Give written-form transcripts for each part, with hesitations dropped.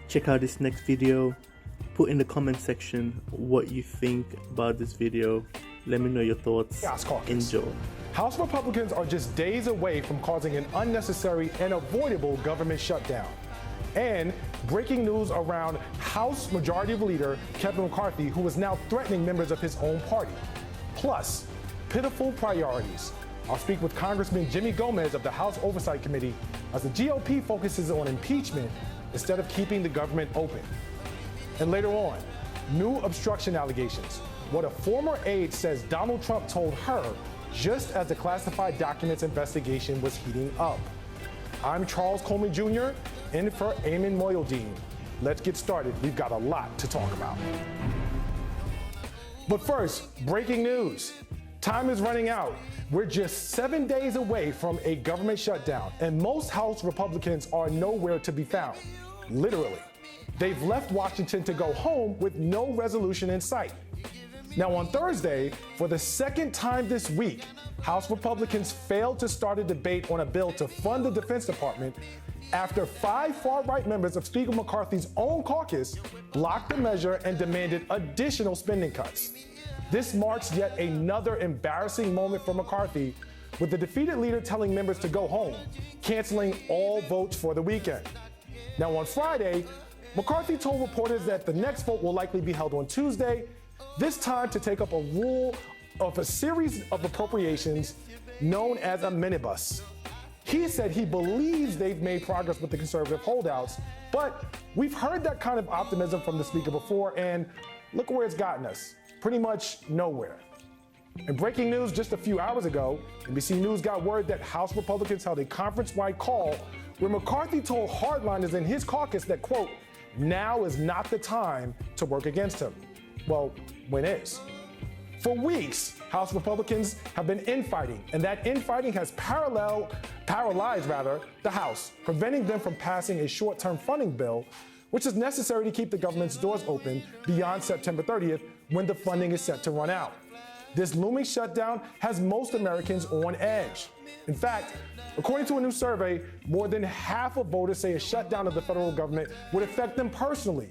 check out this next video. Put in the comment section what you think about this video. Let me know your thoughts. Enjoy. House Republicans are just days away from causing an unnecessary and avoidable government shutdown. And breaking news around House Majority Leader Kevin McCarthy, who is now threatening members of his own party. Plus, pitiful priorities. I'll speak with Congressman Jimmy Gomez of the House Oversight Committee as the GOP focuses on impeachment instead of keeping the government open. And later on, new obstruction allegations. What a former aide says Donald Trump told her just as the classified documents investigation was heating up. I'm Charles Coleman Jr., in for Ayman Moyaldeen. Let's get started. We've got a lot to talk about. But first, breaking news. Time is running out. We're just 7 days away from a government shutdown, and most House Republicans are nowhere to be found. Literally. They've left Washington to go home with no resolution in sight. Now, on Thursday, for the second time this week, House Republicans failed to start a debate on a bill to fund the Defense Department after 5 far-right members of Speaker McCarthy's own caucus blocked the measure and demanded additional spending cuts. This marks yet another embarrassing moment for McCarthy, with the defeated leader telling members to go home, canceling all votes for the weekend. Now, on Friday, McCarthy told reporters that the next vote will likely be held on Tuesday, this time to take up a rule of a series of appropriations known as a minibus. He said he believes they've made progress with the conservative holdouts, but we've heard that kind of optimism from the speaker before, and look where it's gotten us. Pretty much nowhere. In breaking news just a few hours ago, NBC News got word that House Republicans held a conference-wide call where McCarthy told hardliners in his caucus that, quote, now is not the time to work against him. Well, when is? For weeks, House Republicans have been infighting, and that infighting has paralyzed the House, preventing them from passing a short-term funding bill, which is necessary to keep the government's doors open beyond September 30th, when the funding is set to run out. This looming shutdown has most Americans on edge. In fact, according to a new survey, more than half of voters say a shutdown of the federal government would affect them personally,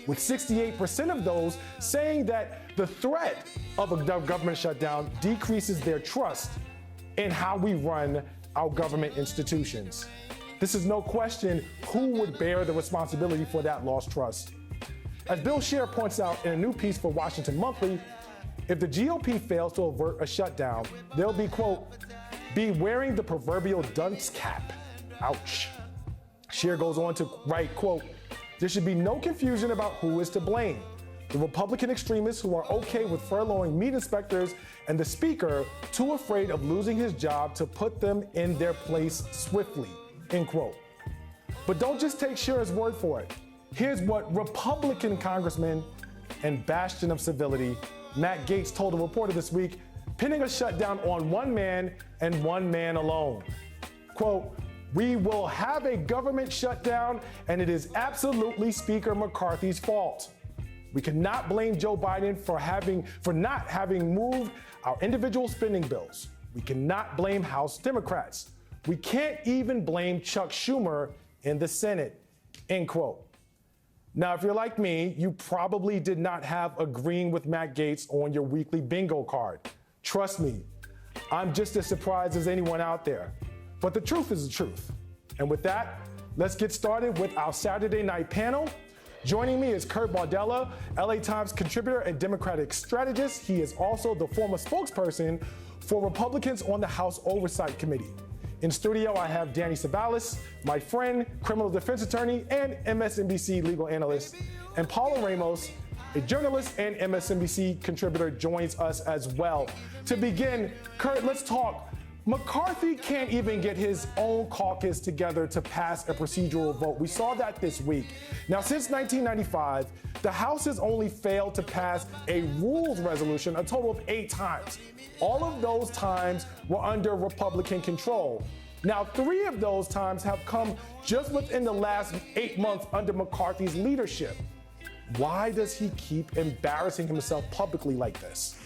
with 68% of those saying that the threat of a government shutdown decreases their trust in how we run our government institutions. This is no question who would bear the responsibility for that lost trust. As Bill Scher points out in a new piece for Washington Monthly, if the GOP fails to avert a shutdown, they'll be, quote, be wearing the proverbial dunce cap. Ouch. Scher goes on to write, quote, there should be no confusion about who is to blame. The Republican extremists who are okay with furloughing meat inspectors and the speaker too afraid of losing his job to put them in their place swiftly, end quote. But don't just take Scher's word for it. Here's what Republican Congressman and bastion of civility, Matt Gaetz, told a reporter this week, pinning a shutdown on one man and one man alone. Quote, we will have a government shutdown, and it is absolutely Speaker McCarthy's fault. We cannot blame Joe Biden for not having moved our individual spending bills. We cannot blame House Democrats. We can't even blame Chuck Schumer in the Senate, end quote. Now, if you're like me, you probably did not have agreeing with Matt Gaetz on your weekly bingo card. Trust me, I'm just as surprised as anyone out there. But the truth is the truth. And with that, let's get started with our Saturday night panel. Joining me is Kurt Bardella, LA Times contributor and Democratic strategist. He is also the former spokesperson for Republicans on the House Oversight Committee. In studio, I have Danny Sabalis, my friend, criminal defense attorney, and MSNBC legal analyst. And Paula Ramos, a journalist and MSNBC contributor, joins us as well. To begin, Kurt, let's talk. McCarthy can't even get his own caucus together to pass a procedural vote. We saw that this week. Now, since 1995, the House has only failed to pass a rules resolution a total of 8 times. All of those times were under Republican control. Now, 3 of those times have come just within the last 8 months under McCarthy's leadership. Why does he keep embarrassing himself publicly like this?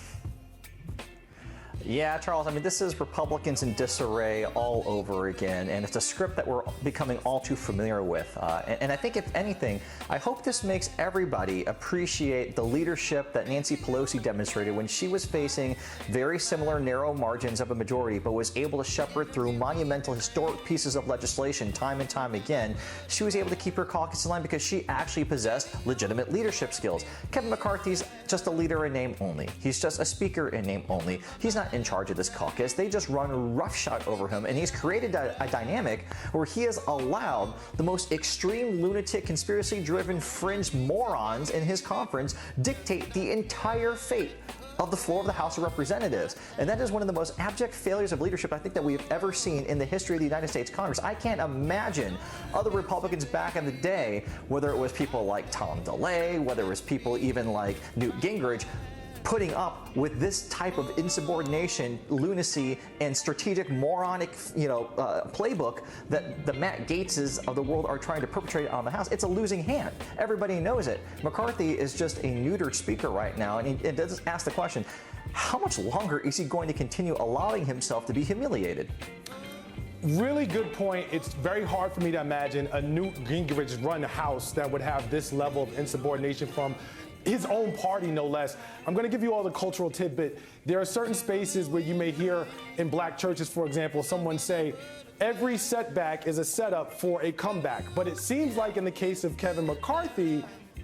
Yeah, Charles, I mean, this is Republicans in disarray all over again, and it's a script that we're becoming all too familiar with. And I think, if anything, I hope this makes everybody appreciate the leadership that Nancy Pelosi demonstrated when she was facing very similar narrow margins of a majority, but was able to shepherd through monumental, historic pieces of legislation time and time again. She was able to keep her caucus in line because she actually possessed legitimate leadership skills. Kevin McCarthy's just a leader in name only. He's just a speaker in name only. He's not in charge of this caucus. They just run roughshod over him, and he's created a dynamic where he has allowed the most extreme lunatic, conspiracy-driven fringe morons in his conference dictate the entire fate of the floor of the House of Representatives. And that is one of the most abject failures of leadership I think that we've ever seen in the history of the United States Congress. I can't imagine other Republicans back in the day, whether it was people like Tom DeLay, whether it was people even like Newt Gingrich, putting up with this type of insubordination, lunacy, and strategic moronic, playbook that the Matt Gaetzes of the world are trying to perpetrate on the House. It's a losing hand. Everybody knows it. McCarthy is just a neutered speaker right now, and it does ask the question, how much longer is he going to continue allowing himself to be humiliated? Really good point. It's very hard for me to imagine a Newt Gingrich run House that would have this level of insubordination from his own party, no less. I'm going to give you all the cultural tidbit. There are certain spaces where you may hear in black churches, for example, someone say, every setback is a setup for a comeback. But it seems like in the case of Kevin McCarthy,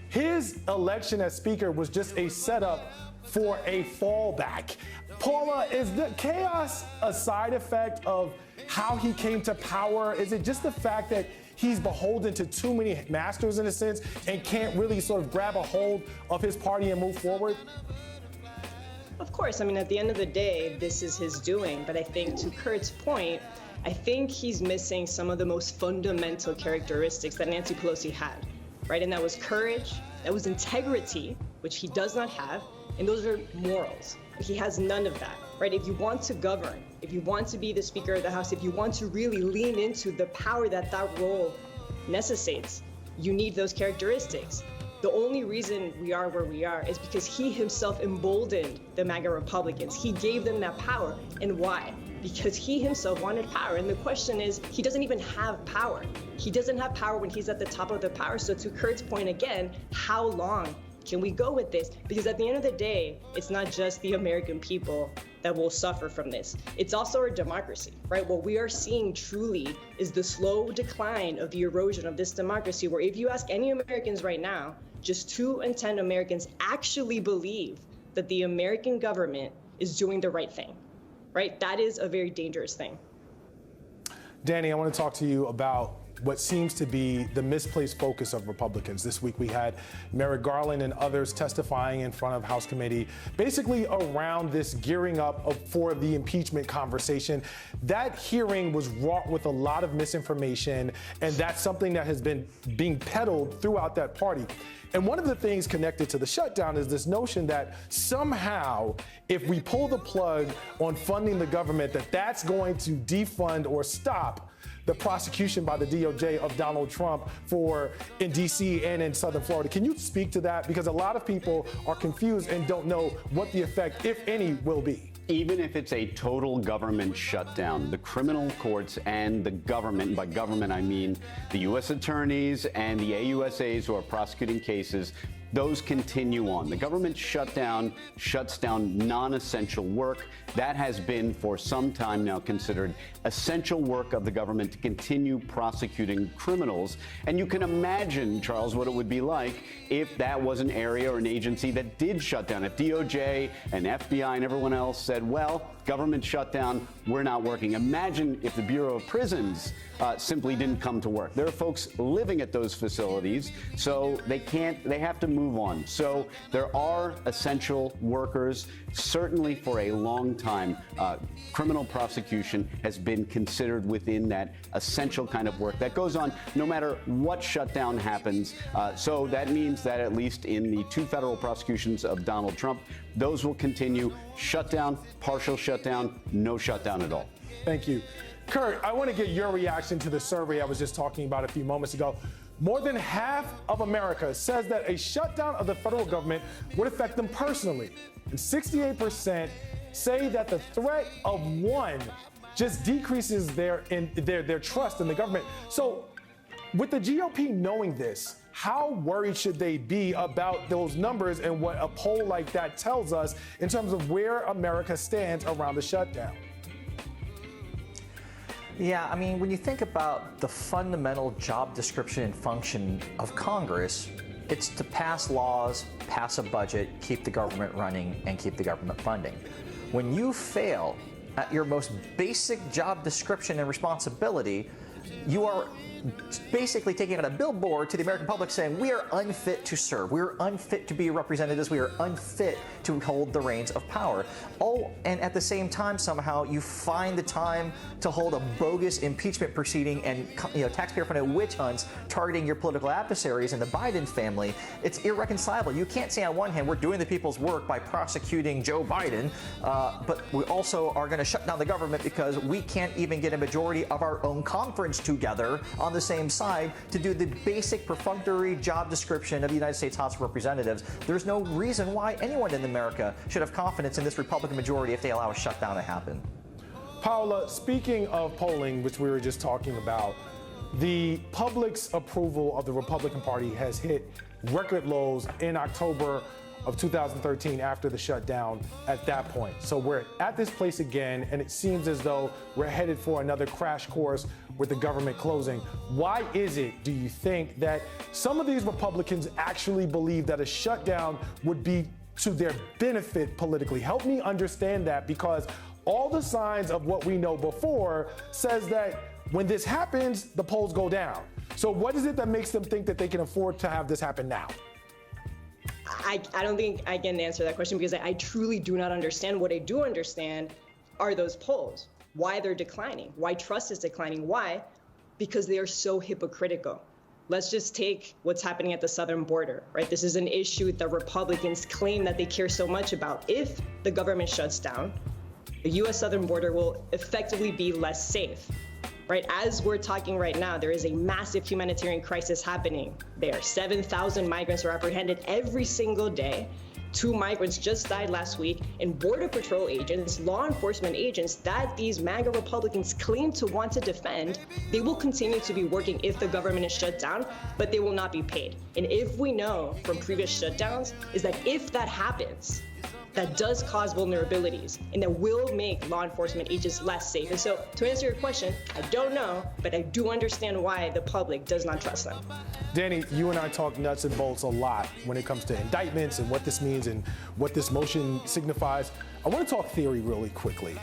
his election as Speaker was just a setup for a fallback. Paula, is the chaos a side effect of how he came to power? Is it just the fact that he's beholden to too many masters in a sense and can't really sort of grab a hold of his party and move forward? Of course. I mean, at the end of the day, this is his doing. But I think to Kurt's point, I think he's missing some of the most fundamental characteristics that Nancy Pelosi had, right? And that was courage, that was integrity, which he does not have, and those are morals. He has none of that, right? If you want to govern, if you want to be the Speaker of the House, if you want to really lean into the power that that role necessitates, you need those characteristics. The only reason we are where we are is because he himself emboldened the MAGA Republicans. He gave them that power. And why? Because he himself wanted power. And the question is, he doesn't even have power. He doesn't have power when he's at the top of the power. So to Kurt's point again, how long can we go with this? Because at the end of the day, it's not just the American people that will suffer from this. It's also our democracy, right? What we are seeing truly is the slow decline of the erosion of this democracy, where if you ask any Americans right now, just 2 in 10 Americans actually believe that the American government is doing the right thing, right? That is a very dangerous thing. Danny, I want to talk to you about what seems to be the misplaced focus of Republicans. This week we had Merrick Garland and others testifying in front of House Committee, basically around this gearing up for the impeachment conversation. That hearing was wrought with a lot of misinformation, and that's something that has been being peddled throughout that party. And one of the things connected to the shutdown is this notion that somehow, if we pull the plug on funding the government, that's going to defund or stop the prosecution by the DOJ of Donald Trump in D.C. and in Southern Florida. Can you speak to that? Because a lot of people are confused and don't know what the effect, if any, will be. Even if it's a total government shutdown, the criminal courts and the government, by government I mean the U.S. attorneys and the AUSAs who are prosecuting cases, those continue on. The government shutdown shuts down non-essential work. That has been for some time now considered essential work of the government to continue prosecuting criminals. And you can imagine, Charles, what it would be like if that was an area or an agency that did shut down. If DOJ and FBI and everyone else said, well, government shutdown, we're not working. Imagine if the Bureau of Prisons simply didn't come to work. There are folks living at those facilities, so they have to move on. So there are essential workers. Certainly for a long time, criminal prosecution has been considered within that essential kind of work that goes on no matter what shutdown happens. So that means that at least in the 2 federal prosecutions of Donald Trump, those will continue. Shutdown, partial shutdown, no shutdown at all. Thank you. Kurt, I want to get your reaction to the survey I was just talking about a few moments ago. More than half of America says that a shutdown of the federal government would affect them personally. And 68% say that the threat of one just decreases their trust in the government. So with the GOP knowing this, how worried should they be about those numbers and what a poll like that tells us in terms of where America stands around the shutdown? Yeah, I mean, when you think about the fundamental job description and function of Congress, it's to pass laws, pass a budget, keep the government running, and keep the government funding. When you fail at your most basic job description and responsibility, you are basically taking out a billboard to the American public saying we are unfit to serve, we are unfit to be representatives, we are unfit to hold the reins of power. Oh, and at the same time somehow you find the time to hold a bogus impeachment proceeding and taxpayer-funded witch hunts targeting your political adversaries and the Biden family. It's irreconcilable. You can't say on one hand we're doing the people's work by prosecuting Joe Biden, but we also are going to shut down the government because we can't even get a majority of our own conference together on the same side to do the basic perfunctory job description of the United States House of Representatives. There's no reason why anyone in America should have confidence in this Republican majority if they allow a shutdown to happen. Paola, speaking of polling, which we were just talking about, the public's approval of the Republican Party has hit record lows in October of 2013 after the shutdown at that point. So we're at this place again, and it seems as though we're headed for another crash course with the government closing. Why is it, do you think, that some of these Republicans actually believe that a shutdown would be to their benefit politically? Help me understand that, because all the signs of what we know before says that when this happens, the polls go down. So what is it that makes them think that they can afford to have this happen now? I don't think I can answer that question because I truly do not understand. What I do understand are those polls, why they're declining, why trust is declining. Why? Because they are so hypocritical. Let's just take what's happening at the southern border, right? This is an issue that Republicans claim that they care so much about. If the government shuts down, the U.S. southern border will effectively be less safe. Right, as we're talking right now, there is a massive humanitarian crisis happening there. 7,000 migrants are apprehended every single day. 2 migrants just died last week, and Border Patrol agents, law enforcement agents that these MAGA Republicans claim to want to defend, they will continue to be working if the government is shut down, but they will not be paid. And if we know from previous shutdowns is that if that happens, that does cause vulnerabilities and that will make law enforcement agents less safe. And so to answer your question, I don't know, but I do understand why the public does not trust them. Danny, you and I talk nuts and bolts a lot when it comes to indictments and what this means and what this motion signifies. I want to talk theory really quickly.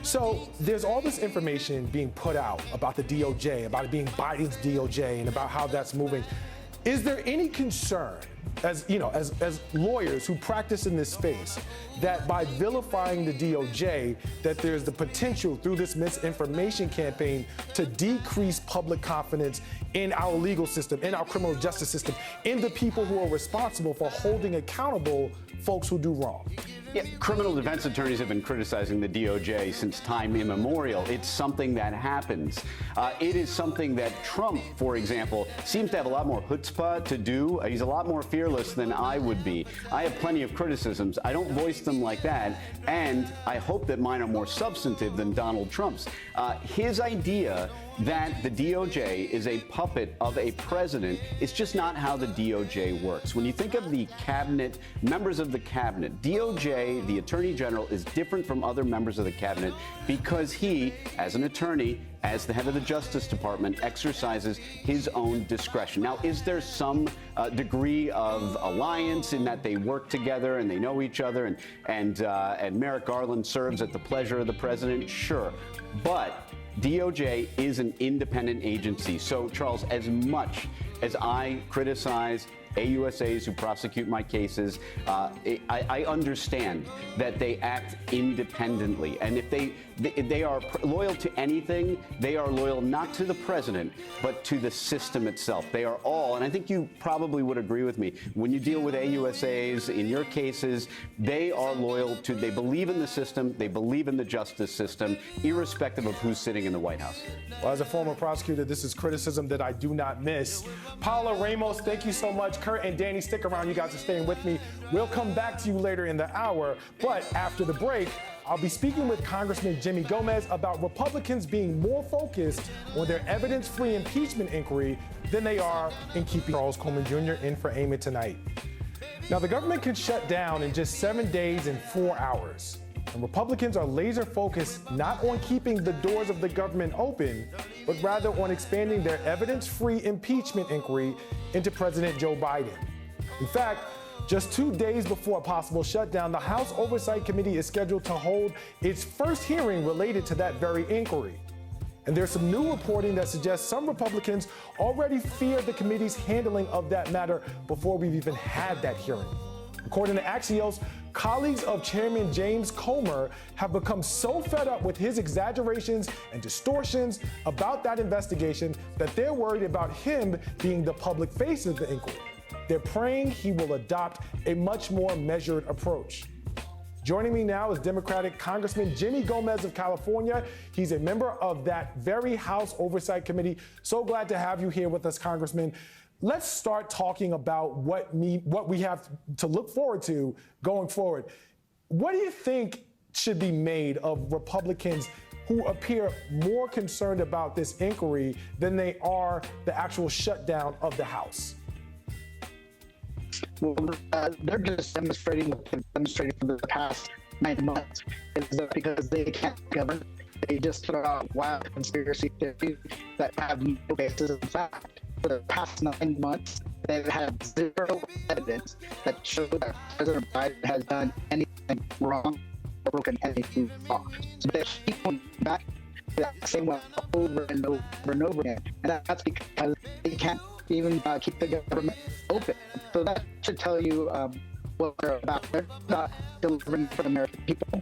So there's all this information being put out about the DOJ, about it being Biden's DOJ, and about how that's moving. Is there any concern, as lawyers who practice in this space, that by vilifying the DOJ, that there's the potential through this misinformation campaign to decrease public confidence in our legal system, in our criminal justice system, in the people who are responsible for holding accountable folks who do wrong? Yeah, criminal defense attorneys have been criticizing the DOJ since time immemorial. It's something that happens. It is something that Trump, for example, seems to have a lot more chutzpah to do. He's a lot more fearless than I would be. I have plenty of criticisms. I don't voice them like that, and I hope that mine are more substantive than Donald Trump's. His idea that the DOJ is a puppet of a president is just not how the DOJ works. When you think of the cabinet, members of the cabinet, DOJ, the Attorney General, is different from other members of the cabinet because he, as an attorney, as the head of the Justice Department, exercises his own discretion. Now, is there some degree of alliance in that they work together and they know each other and Merrick Garland serves at the pleasure of the president? Sure. But DOJ is an independent agency. So, Charles, as much as I criticize AUSAs who prosecute my cases, I understand that they act independently. And if they are loyal to anything, they are loyal not to the president, but to the system itself. They are all, and I think you probably would agree with me, when you deal with AUSAs in your cases, they are loyal to, they believe in the system, they believe in the justice system, irrespective of who's sitting in the White House. Well, as a former prosecutor, this is criticism that I do not miss. Paola Ramos, thank you so much. Kurt and Danny, stick around. You guys are staying with me. We'll come back to you later in the hour, but after the break, I'll be speaking with Congressman Jimmy Gomez about Republicans being more focused on their evidence-free impeachment inquiry than they are in keeping Charles Coleman Jr. in for AYMAN tonight. Now, the government can shut down in just 7 days and 4 hours. And Republicans are laser focused not on keeping the doors of the government open, but rather on expanding their evidence-free impeachment inquiry into President Joe Biden. In fact, just 2 days before a possible shutdown, the House Oversight Committee is scheduled to hold its first hearing related to that very inquiry. And there's some new reporting that suggests some Republicans already fear the committee's handling of that matter before we've even had that hearing. According to Axios, colleagues of Chairman James Comer have become so fed up with his exaggerations and distortions about that investigation that they're worried about him being the public face of the inquiry. They're praying he will adopt a much more measured approach. Joining me now is Democratic Congressman Jimmy Gomez of California. He's a member of that very House Oversight Committee. So glad to have you here with us, Congressman. Let's start talking about what we have to look forward to going forward. What do you think should be made of Republicans who appear more concerned about this inquiry than they are the actual shutdown of the House? Well, they're just demonstrating what they've demonstrated for the past 9 months. Is that because they can't govern, they just put out wild conspiracy theories that have no basis in fact. For the past 9 months, they've had zero evidence that shows that President Biden has done anything wrong or broken anything law. So they keep going back to that same one over and over and over again. And that's because they can't even keep the government open. So that should tell you what they're about. They're not delivering for the American people.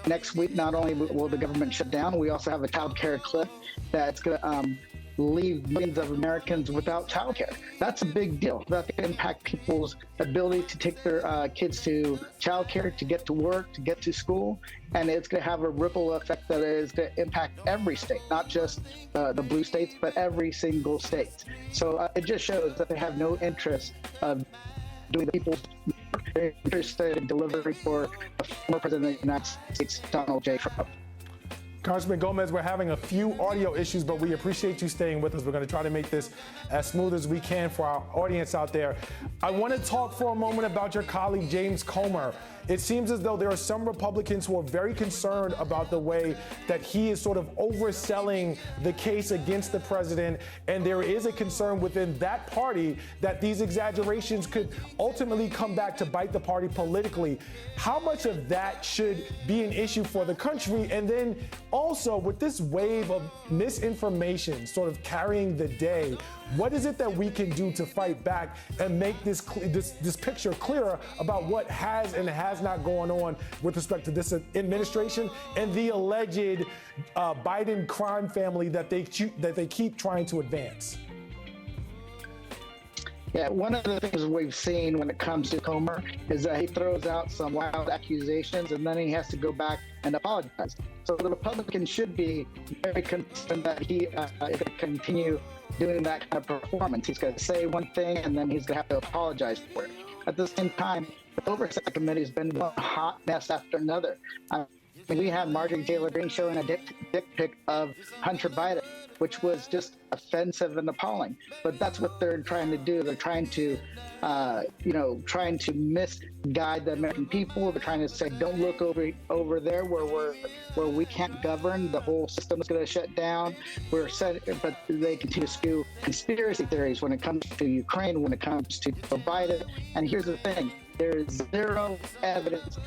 Next week, not only will the government shut down, we also have a child care cliff that's going to leave millions of Americans without child care. That's a big deal. That can impact people's ability to take their kids to child care, to get to work, to get to school. And it's going to have a ripple effect that is going to impact every state, not just the blue states, but every single state. So it just shows that they have no interest of doing the people's work. They're interested in delivering for the former president of the United States, Donald J. Trump. Congressman Gomez, we're having a few audio issues, but we appreciate you staying with us. We're going to try to make this as smooth as we can for our audience out there. I want to talk for a moment about your colleague, James Comer. It seems as though there are some Republicans who are very concerned about the way that he is sort of overselling the case against the president, and there is a concern within that party that these exaggerations could ultimately come back to bite the party politically. How much of that should be an issue for the country? And then also, with this wave of misinformation sort of carrying the day, what is it that we can do to fight back and make this picture clearer about what has and has not going on with respect to this administration and the alleged Biden crime family that they keep trying to advance? Yeah, one of the things we've seen when it comes to Comer is that he throws out some wild accusations and then he has to go back and apologize. So the Republicans should be very concerned that he is going to continue doing that kind of performance. He's going to say one thing and then he's going to have to apologize for it. At the same time, the Oversight Committee has been one hot mess after another. We had Marjorie Taylor Greene showing a dick pic of Hunter Biden, which was just offensive and appalling. But that's what they're trying to do. They're trying to, trying to misguide the American people. They're trying to say, don't look over there where we can't govern. The whole system is going to shut down. But they continue to spew conspiracy theories when it comes to Ukraine, when it comes to Joe Biden. And here's the thing: there is zero evidence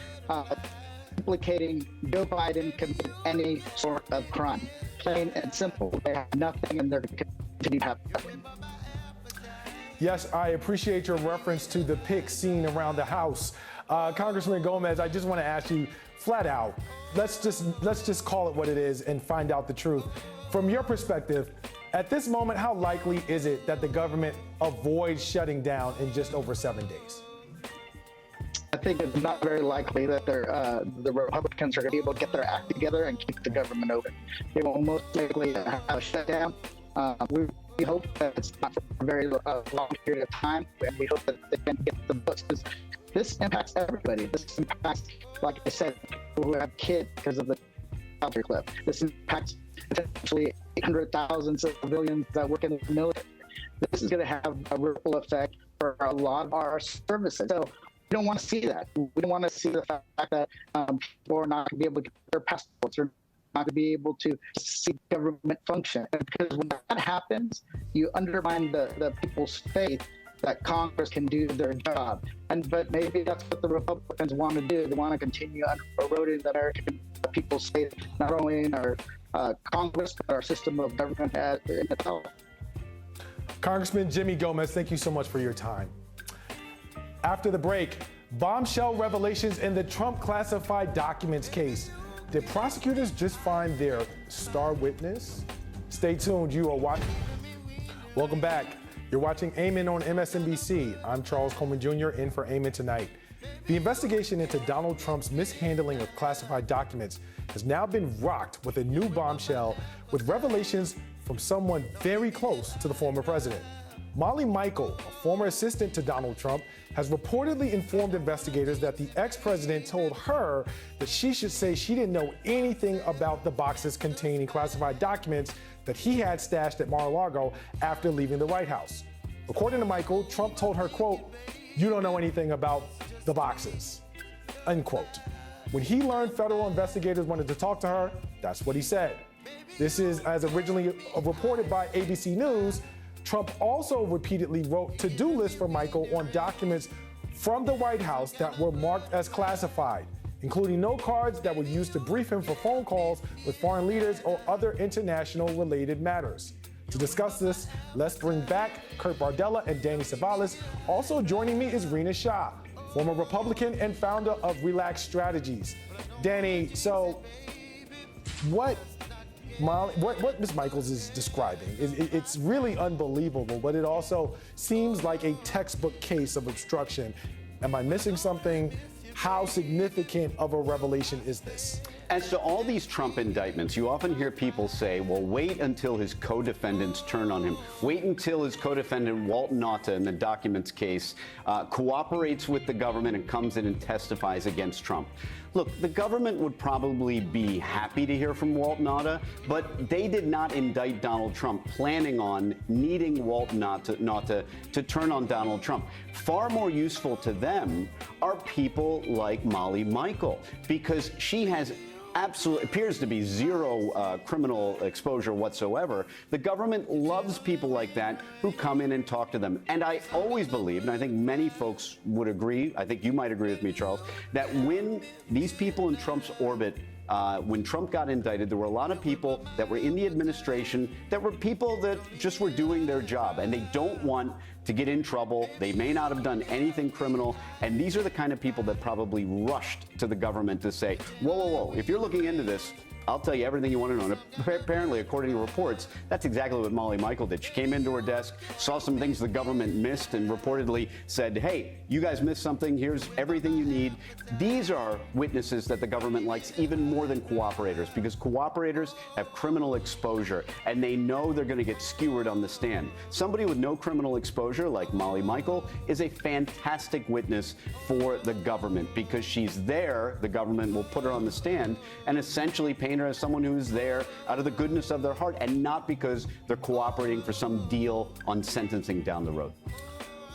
implicating Joe Biden committed any sort of crime. Plain and simple. They have nothing, and they're going to continue to have nothing. Yes, I appreciate your reference to the pic seen around the House. Congressman Gomez, I just want to ask you flat out, let's just call it what it is and find out the truth. From your perspective, at this moment, how likely is it that the government avoids shutting down in just over 7 days? I think it's not very likely that the Republicans are going to be able to get their act together and keep the government open. They will most likely have a shutdown. We hope that it's not for a very long period of time, and we hope that they can get the books this impacts everybody. This impacts, like I said, people who have kids because of the childcare cliff. This impacts potentially 800,000 civilians that work in the military. This is going to have a ripple effect for a lot of our services. So we don't want to see that. We don't want to see the fact that people are not going to be able to get their passports, or not going to be able to see government function. Because when that happens, you undermine the people's faith that Congress can do their job. But maybe that's what the Republicans want to do. They want to continue eroding the American people's faith, not only in our Congress, but our system of government in itself. Congressman Jimmy Gomez, thank you so much for your time. After the break, bombshell revelations in the Trump classified documents case. Did prosecutors just find their star witness? Stay tuned, you are watching. Welcome back. You're watching AYMAN on MSNBC. I'm Charles Coleman Jr. in for AYMAN tonight. The investigation into Donald Trump's mishandling of classified documents has now been rocked with a new bombshell with revelations from someone very close to the former president. Molly Michael, a former assistant to Donald Trump, has reportedly informed investigators that the ex-president told her that she should say she didn't know anything about the boxes containing classified documents that he had stashed at Mar-a-Lago after leaving the White House. According to Michael, Trump told her, quote, "You don't know anything about the boxes," unquote. When he learned federal investigators wanted to talk to her, that's what he said. This is, as originally reported by ABC News, Trump also repeatedly wrote to-do lists for Michael on documents from the White House that were marked as classified, including note cards that were used to brief him for phone calls with foreign leaders or other international related matters. To discuss this, let's bring back Kurt Bardella and Danny Savalas. Also joining me is Rena Shah, former Republican and founder of Relax Strategies. Danny, so what Ms. Michaels is describing, it's really unbelievable, but it also seems like a textbook case of obstruction. Am I missing something? How significant of a revelation is this? As to all these Trump indictments, you often hear people say, well, wait until his co-defendants turn on him. Wait until his co-defendant, Walt Nauta, in the documents case, cooperates with the government and comes in and testifies against Trump. Look, the government would probably be happy to hear from Walt Nauta, but they did not indict Donald Trump planning on needing Walt Nauta to turn on Donald Trump. Far more useful to them are people like Molly Michael, because she has appears to be zero criminal exposure whatsoever. The government loves people like that who come in and talk to them. And I always believe, and I think many folks would agree, I think you might agree with me, Charles, that when these people in Trump's orbit, when Trump got indicted, there were a lot of people that were in the administration that were people that just were doing their job, and they don't want to get in trouble. They may not have done anything criminal, and these are the kind of people that probably rushed to the government to say, whoa, whoa, whoa, if you're looking into this, I'll tell you everything you want to know. And apparently, according to reports, that's exactly what Molly Michael did. She came into her desk, saw some things the government missed, and reportedly said, hey, you guys missed something. Here's everything you need. These are witnesses that the government likes even more than cooperators, because cooperators have criminal exposure, and they know they're going to get skewered on the stand. Somebody with no criminal exposure, like Molly Michael, is a fantastic witness for the government, because she's there. The government will put her on the stand and essentially paint her as someone who's there out of the goodness of their heart and not because they're cooperating for some deal on sentencing down the road.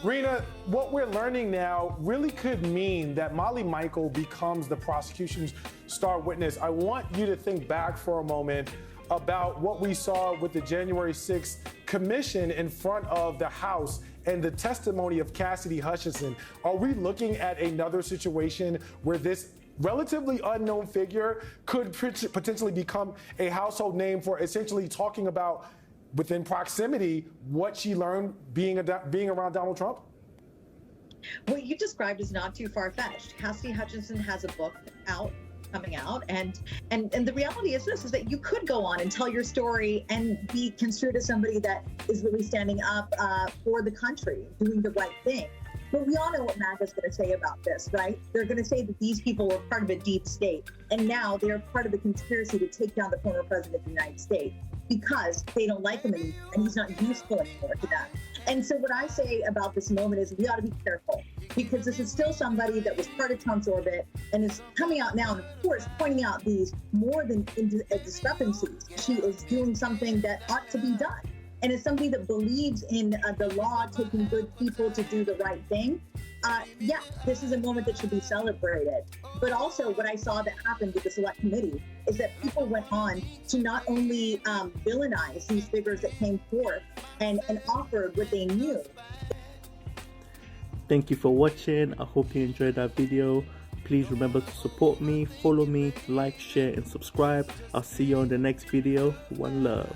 Rena, what we're learning now really could mean that Molly Michael becomes the prosecution's star witness. I want you to think back for a moment about what we saw with the January 6th commission in front of the House and the testimony of Cassidy Hutchinson. Are we looking at another situation where this relatively unknown figure could potentially become a household name for essentially talking about, within proximity, what she learned being around Donald Trump? What you described is not too far-fetched. Cassidy Hutchinson has a book coming out, and the reality is this, is that you could go on and tell your story and be construed as somebody that is really standing up for the country, doing the right thing. But we all know what MAGA's going to say about this, right? They're going to say that these people were part of a deep state, and now they are part of the conspiracy to take down the former president of the United States because they don't like him anymore, and he's not useful anymore to them. And so what I say about this moment is we ought to be careful, because this is still somebody that was part of Trump's orbit and is coming out now and, of course, pointing out these more than discrepancies. She is doing something that ought to be done. And as somebody that believes in the law taking good people to do the right thing, yeah, this is a moment that should be celebrated. But also what I saw that happened with the select committee is that people went on to not only villainize these figures that came forth and offered what they knew. Thank you for watching. I hope you enjoyed that video. Please remember to support me, follow me, like, share, and subscribe. I'll see you on the next video. One love.